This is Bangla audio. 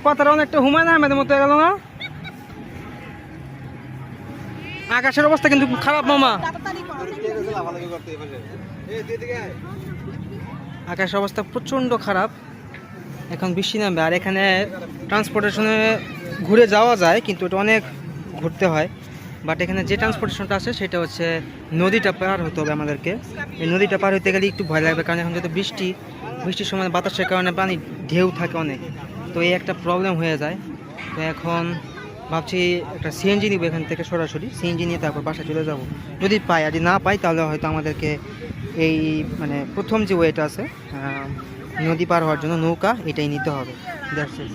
কথাটা অনেকটা হুমায়ুন আহমেদের মতো গেল না? আকাশের অবস্থা কিন্তু খুব খারাপ মামা। আকাশের অবস্থা প্রচণ্ড খারাপ, এখন বৃষ্টি নামবে। আর এখানে ট্রান্সপোর্টেশনে ঘুরে যাওয়া যায়, কিন্তু এটা অনেক ঘুরতে হয়। বাট এখানে যে ট্রান্সপোর্টেশনটা আছে সেটা হচ্ছে নদীটা পার হতে হবে আমাদেরকে। এই নদীটা পার হতে গেলে একটু ভয় লাগবে, কারণ এখন যেহেতু বৃষ্টির সময় বাতাসের কারণে পানি ঢেউ থাকে অনেক, তো এই একটা প্রবলেম হয়ে যায়। তো এখন ভাবছি একটা সিএনজি নিব এখান থেকে, সরাসরি সিএনজি নিয়ে তারপর বাসায় চলে যাব যদি পাই। আর যদি না পাই তাহলে হয়তো আমাদেরকে এই মানে প্রথম যে ওয়েটা আছে নদী পার হওয়ার জন্য নৌকা, এটাই নিতে হবে। That's it.